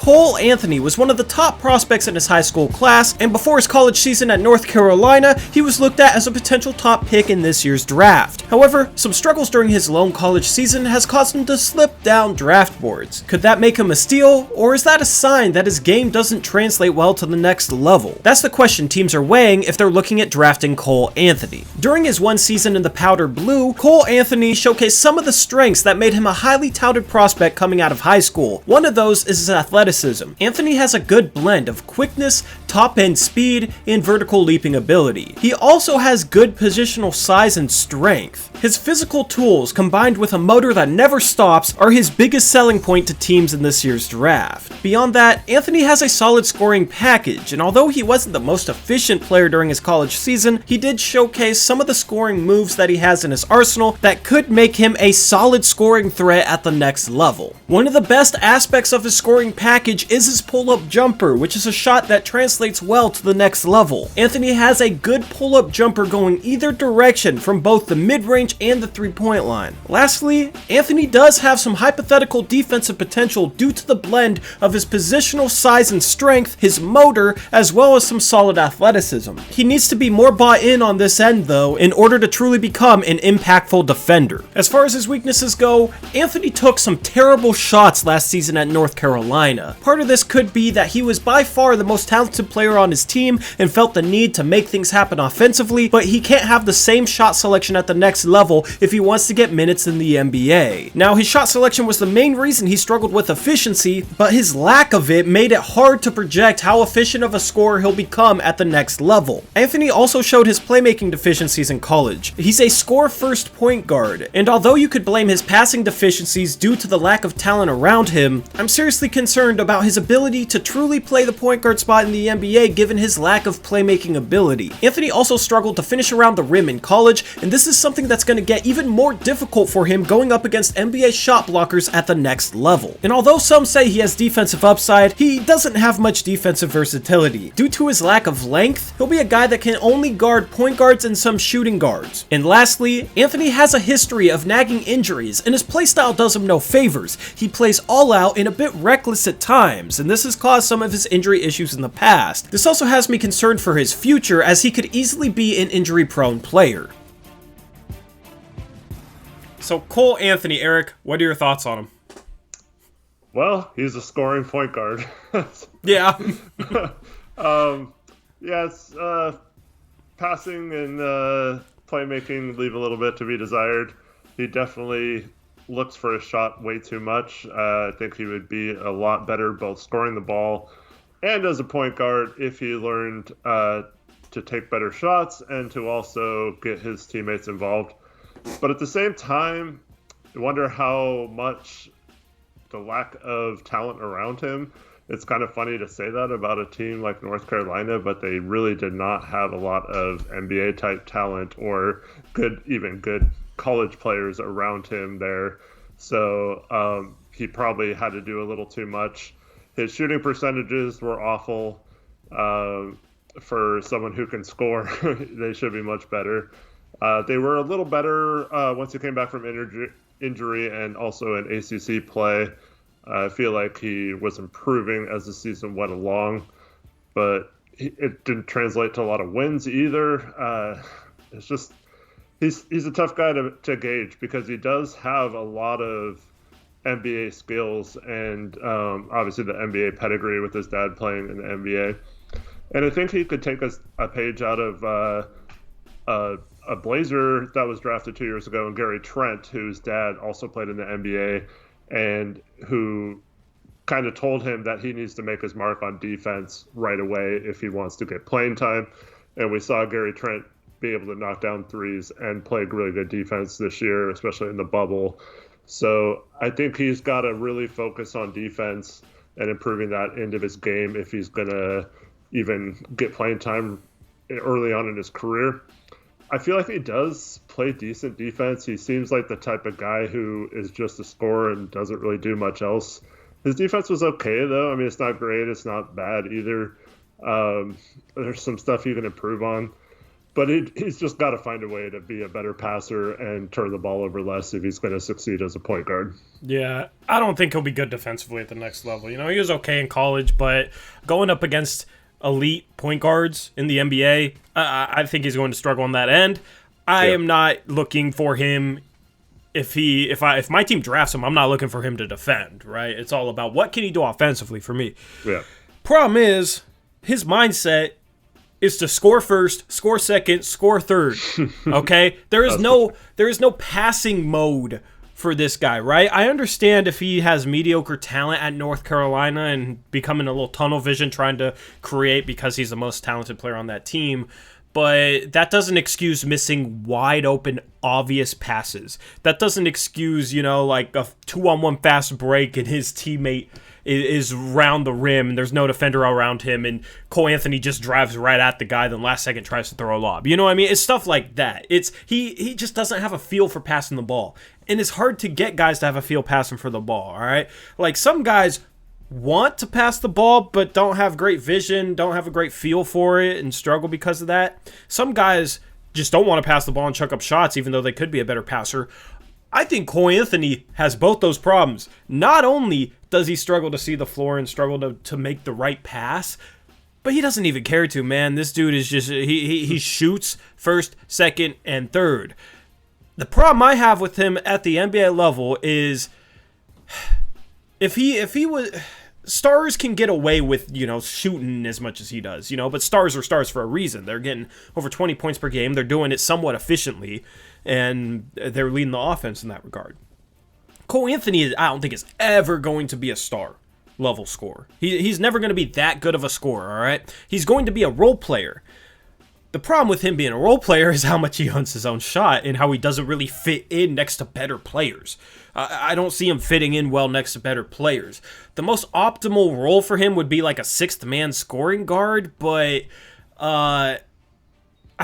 Cole Anthony was one of the top prospects in his high school class, and before his college season at North Carolina, he was looked at as a potential top pick in this year's draft. However, some struggles during his lone college season has caused him to slip down draft boards. Could that make him a steal, or is that a sign that his game doesn't translate well to the next level? That's the question teams are weighing if they're looking at drafting Cole Anthony. During his one season in the Powder Blue, Cole Anthony showcased some of the strengths that made him a highly touted prospect coming out of high school. One of those is his athleticism. Anthony has a good blend of quickness, top-end speed, and vertical leaping ability. He also has good positional size and strength. His physical tools, combined with a motor that never stops, are his biggest selling point to teams in this year's draft. Beyond that, Anthony has a solid scoring package, and although he wasn't the most efficient player during his college season, he did showcase some of the scoring moves that he has in his arsenal that could make him a solid scoring threat at the next level. One of the best aspects of his scoring package is his pull-up jumper, which is a shot that translates well to the next level. Anthony has a good pull-up jumper going either direction from both the mid-range and the three-point line. Lastly, Anthony does have some hypothetical defensive potential due to the blend of his positional size and strength, his motor, as well as some solid athleticism. He needs to be more bought in on this end though in order to truly become an impactful defender. As far as his weaknesses go, Anthony took some terrible shots last season at North Carolina. Part of this could be that he was by far the most talented player on his team and felt the need to make things happen offensively, but he can't have the same shot selection at the next level if he wants to get minutes in the NBA. Now, his shot selection was the main reason he struggled with efficiency, but his lack of it made it hard to project how efficient of a scorer he'll become at the next level. Anthony also showed his playmaking deficiencies in college. He's a score-first point guard, and although you could blame his passing deficiencies due to the lack of talent around him, I'm seriously concerned about his ability to truly play the point guard spot in the NBA given his lack of playmaking ability. Anthony also struggled to finish around the rim in college, and this is something that's going to get even more difficult for him going up against NBA shot blockers at the next level. And although some say he has defensive upside, he doesn't have much defensive versatility. Due to his lack of length, he'll be a guy that can only guard point guards and some shooting guards. And lastly, Anthony has a history of nagging injuries, and his playstyle does him no favors. He plays all out and a bit reckless at times, and this has caused some of his injury issues in the past. This also has me concerned for his future, as he could easily be an injury-prone player. So Cole Anthony, Eric, what are your thoughts on him? Well, he's a scoring point guard. Yeah. Yes, passing and playmaking leave a little bit to be desired. He definitely looks for his shot way too much. I think he would be a lot better both scoring the ball and as a point guard if he learned to take better shots and to also get his teammates involved. But at the same time, I wonder how much the lack of talent around him. It's kind of funny to say that about a team like North Carolina, but they really did not have a lot of NBA type talent or good college players around him there. So he probably had to do a little too much. His shooting percentages were awful. For someone who can score, they should be much better. They were a little better once he came back from injury and also in ACC play. I feel like he was improving as the season went along, but it didn't translate to a lot of wins either. It's just he's a tough guy to gauge because he does have a lot of NBA skills and obviously the NBA pedigree with his dad playing in the NBA. And I think he could take a page out of a Blazer that was drafted 2 years ago, and Gary Trent, whose dad also played in the NBA, and who kind of told him that he needs to make his mark on defense right away if he wants to get playing time. And we saw Gary Trent be able to knock down threes and play really good defense this year, especially in the bubble. So I think he's got to really focus on defense and improving that end of his game if he's going to even get playing time early on in his career. I feel like he does play decent defense. He seems like the type of guy who is just a scorer and doesn't really do much else. His defense was okay, though. I mean, it's not great. It's not bad either. There's some stuff you can improve on. But he's just got to find a way to be a better passer and turn the ball over less if he's going to succeed as a point guard. Yeah, I don't think he'll be good defensively at the next level. You know, he was okay in college, but going up against elite point guards in the NBA, I think he's going to struggle on that end. I am not looking for him. If my team drafts him, I'm not looking for him to defend, right? It's all about what can he do offensively for me. Yeah. Problem is, his mindset is to score first, score second, score third. Okay? There is no passing mode for this guy, right? I understand if he has mediocre talent at North Carolina and becoming a little tunnel vision trying to create because he's the most talented player on that team, but that doesn't excuse missing wide open, obvious passes. That doesn't excuse, like a 2-on-1 fast break and his teammate is round the rim and there's no defender around him and Cole Anthony just drives right at the guy, then last second tries to throw a lob. You know what I mean? It's stuff like that. It's he just doesn't have a feel for passing the ball. And it's hard to get guys to have a feel passing for the ball, all right? Like some guys want to pass the ball but don't have great vision, don't have a great feel for it and struggle because of that. Some guys just don't want to pass the ball and chuck up shots even though they could be a better passer. I think Cole Anthony has both those problems. Not only does he struggle to see the floor and struggle to make the right pass, but he doesn't even care to, man. This dude is just, he shoots first, second, and third. The problem I have with him at the NBA level is if he was... Stars can get away with, shooting as much as he does, but stars are stars for a reason. They're getting over 20 points per game. They're doing it somewhat efficiently, and they're leading the offense in that regard. Cole Anthony, I don't think, is ever going to be a star level scorer. He's never going to be that good of a scorer, all right? He's going to be a role player. The problem with him being a role player is how much he hunts his own shot and how he doesn't really fit in next to better players. I don't see him fitting in well next to better players. The most optimal role for him would be like a sixth man scoring guard, but I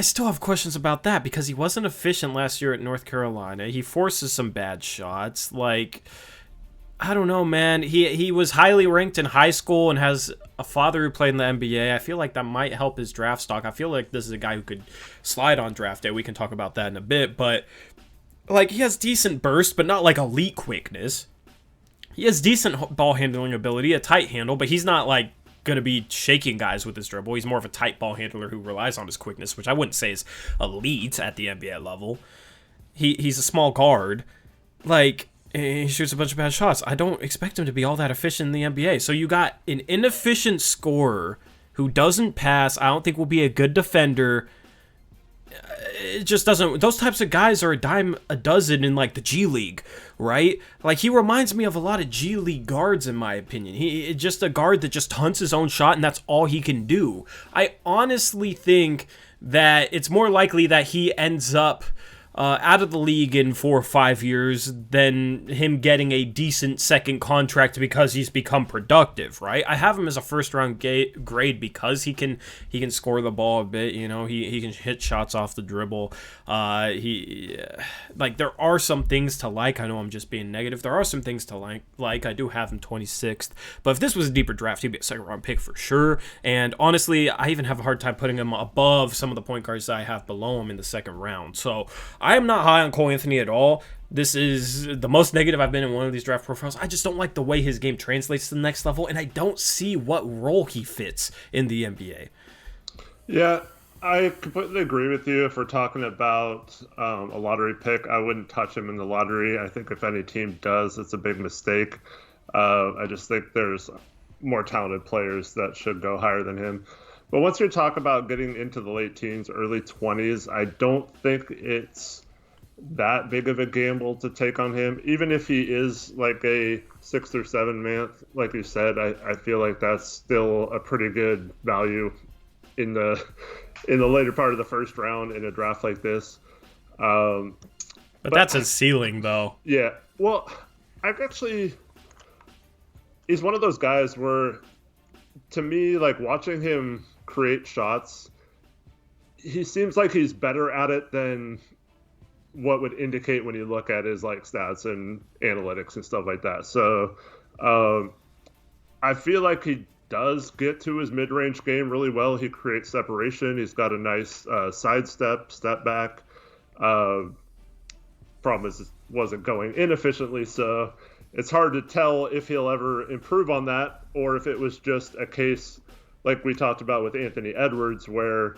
still have questions about that because he wasn't efficient last year at North Carolina. He forces some bad shots. Like, I don't know, man. He was highly ranked in high school and has a father who played in the NBA. I feel like that might help his draft stock. I feel like this is a guy who could slide on draft day. We can talk about that in a bit, but like he has decent burst, but not like elite quickness. He has decent ball handling ability, a tight handle, but he's not like going to be shaking guys with his dribble. He's more of a tight ball handler who relies on his quickness, which I wouldn't say is elite at the NBA level. He's a small guard. Like, he shoots a bunch of bad shots. I don't expect him to be all that efficient in the NBA. So you got an inefficient scorer who doesn't pass. I don't think will be a good defender. It just doesn't. Those types of guys are a dime a dozen in like the G League, right? Like he reminds me of a lot of G League guards in my opinion. He just a guard that just hunts his own shot and that's all he can do. I honestly think that it's more likely that he ends up out of the league in 4 or 5 years than him getting a decent second contract because he's become productive, right? I have him as a first-round grade because he can score the ball a bit, he can hit shots off the dribble. There are some things to like. I know I'm just being negative. There are some things to like. I do have him 26th, but if this was a deeper draft, he'd be a second-round pick for sure. And honestly, I even have a hard time putting him above some of the point guards that I have below him in the second round. So I am not high on Cole Anthony at all. This is the most negative I've been in one of these draft profiles. I just don't like the way his game translates to the next level, and I don't see what role he fits in the NBA. Yeah, I completely agree with you. If we're talking about a lottery pick, I wouldn't touch him in the lottery. I think if any team does, it's a big mistake. I just think there's more talented players that should go higher than him. But once you talk about getting into the late teens, early 20s, I don't think it's that big of a gamble to take on him. Even if he is like a 6th or 7th man, like you said, I feel like that's still a pretty good value in the later part of the first round in a draft like this. But that's his ceiling, though. Yeah. Well, he's one of those guys where, to me, like watching him create shots, he seems like he's better at it than what would indicate when you look at his like stats and analytics and stuff like that. So I feel like he does get to his mid-range game really well. He creates separation. He's got a nice sidestep, step back. Problem is, it wasn't going inefficiently, so it's hard to tell if he'll ever improve on that, or if it was just a case like we talked about with Anthony Edwards, where,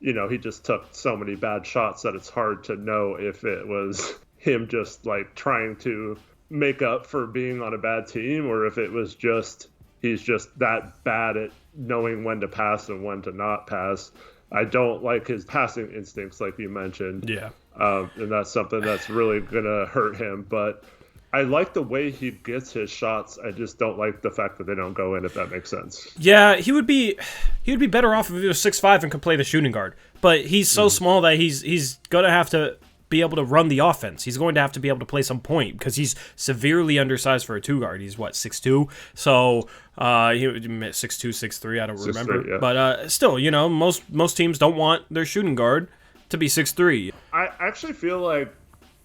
you know, he just took so many bad shots that it's hard to know if it was him just like trying to make up for being on a bad team, or if it was just he's just that bad at knowing when to pass and when to not pass. I don't like his passing instincts, like you mentioned. Yeah. And that's something that's really going to hurt him. But I like the way he gets his shots. I just don't like the fact that they don't go in, if that makes sense. Yeah, he would be better off if he was 6'5" and could play the shooting guard. But he's so small that he's going to have to be able to run the offense. He's going to have to be able to play some point because he's severely undersized for a two guard. He's 6'2", so he 6'2", 6'3", I don't remember. 6'3", yeah. But still, you know, most teams don't want their shooting guard to be 6'3". I actually feel like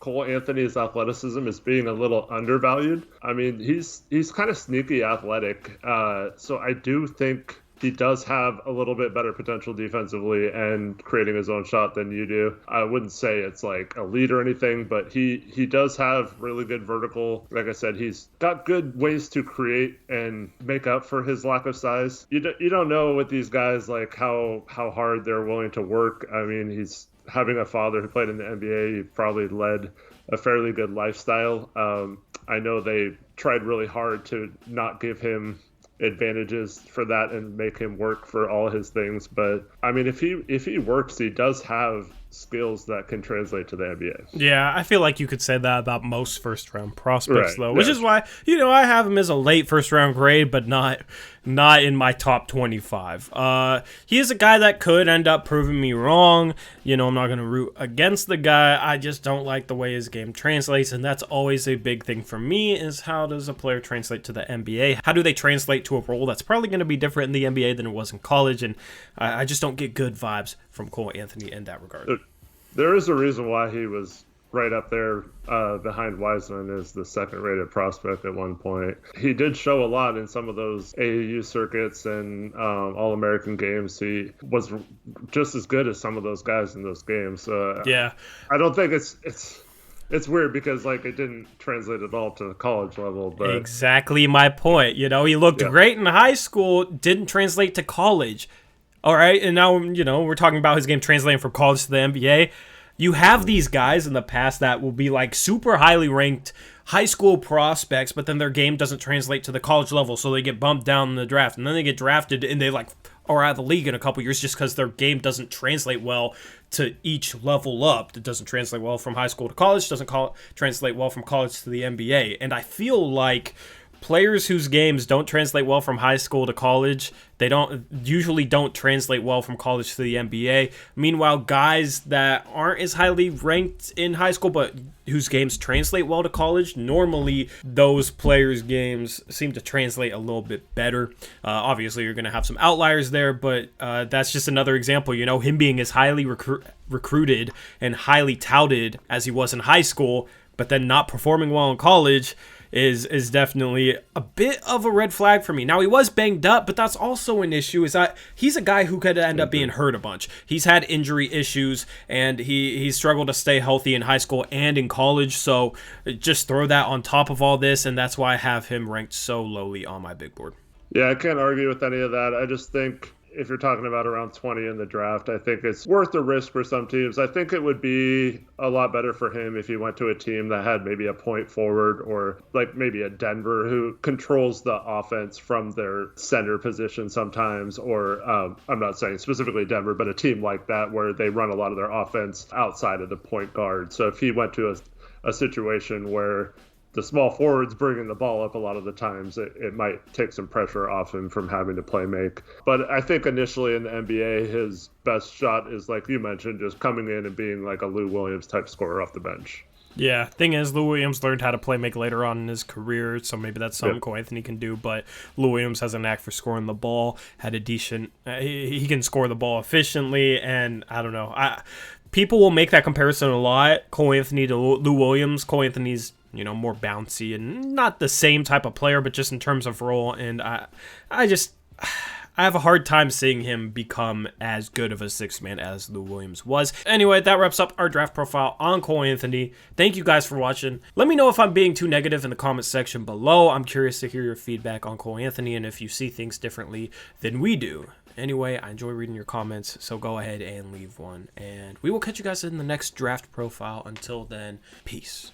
Cole Anthony's athleticism is being a little undervalued. I mean, he's kind of sneaky athletic, so I do think he does have a little bit better potential defensively and creating his own shot than you do. I wouldn't say it's like elite or anything, but he does have really good vertical. Like I said, he's got good ways to create and make up for his lack of size. You don't know with these guys like how hard they're willing to work. I mean, he's having a father who played in the NBA. He probably led a fairly good lifestyle. I know they tried really hard to not give him advantages for that and make him work for all his things, but I mean, if he works, he does have skills that can translate to the NBA. Yeah, I feel like you could say that about most first round prospects, right, though, which is why, you know, I have him as a late first round grade, but not in my top 25. He is a guy that could end up proving me wrong. You know, I'm not going to root against the guy. I just don't like the way his game translates, and that's always a big thing for me, is how does a player translate to the NBA? How do they translate to a role that's probably going to be different in the NBA than it was in college? And I just don't get good vibes from Cole Anthony in that regard. There is a reason why he was right up there behind Wiseman as the second-rated prospect at one point. He did show a lot in some of those AAU circuits and All-American games. He was just as good as some of those guys in those games. Yeah. I don't think it's weird because like it didn't translate at all to the college level. But exactly my point. You know, he looked great in high school, didn't translate to college. All right, and now, you know, we're talking about his game translating from college to the NBA. You have these guys in the past that will be like super highly ranked high school prospects, but then their game doesn't translate to the college level, so they get bumped down in the draft, and then they get drafted and they like are out of the league in a couple years just because their game doesn't translate well to each level up. It doesn't translate well from high school to college, doesn't translate well from college to the NBA. And I feel like players whose games don't translate well from high school to college, they usually don't translate well from college to the NBA. Meanwhile, guys that aren't as highly ranked in high school but whose games translate well to college, normally those players' games seem to translate a little bit better. Obviously, you're going to have some outliers there, but that's just another example. You know, him being as highly recruited and highly touted as he was in high school, but then not performing well in college is definitely a bit of a red flag for me. Now, he was banged up, but that's also an issue, is that he's a guy who could end up being hurt a bunch. He's had injury issues, and he struggled to stay healthy in high school and in college, so just throw that on top of all this, and that's why I have him ranked so lowly on my big board. Yeah, I can't argue with any of that. I just think if you're talking about around 20 in the draft, I think it's worth the risk for some teams. I think it would be a lot better for him if he went to a team that had maybe a point forward, or like maybe a Denver who controls the offense from their center position sometimes, or I'm not saying specifically Denver, but a team like that where they run a lot of their offense outside of the point guard. So if he went to a situation where the small forward's bringing the ball up a lot of the times, it might take some pressure off him from having to play make. But I think initially in the NBA, his best shot is, like you mentioned, just coming in and being like a Lou Williams type scorer off the bench. Yeah, thing is, Lou Williams learned how to play make later on in his career, so maybe that's something Cole Anthony can do, but Lou Williams has a knack for scoring the ball, had a decent, he can score the ball efficiently, and I don't know, people will make that comparison a lot, Cole Anthony to Lou Williams. Cole Anthony's, you know, more bouncy and not the same type of player, but just in terms of role, and I just, I have a hard time seeing him become as good of a sixth man as Lou Williams was. Anyway, that wraps up our draft profile on Cole Anthony. Thank you guys for watching. Let me know if I'm being too negative in the comments section below. I'm curious to hear your feedback on Cole Anthony and if you see things differently than we do. Anyway, I enjoy reading your comments, so go ahead and leave one. And we will catch you guys in the next draft profile. Until then, peace.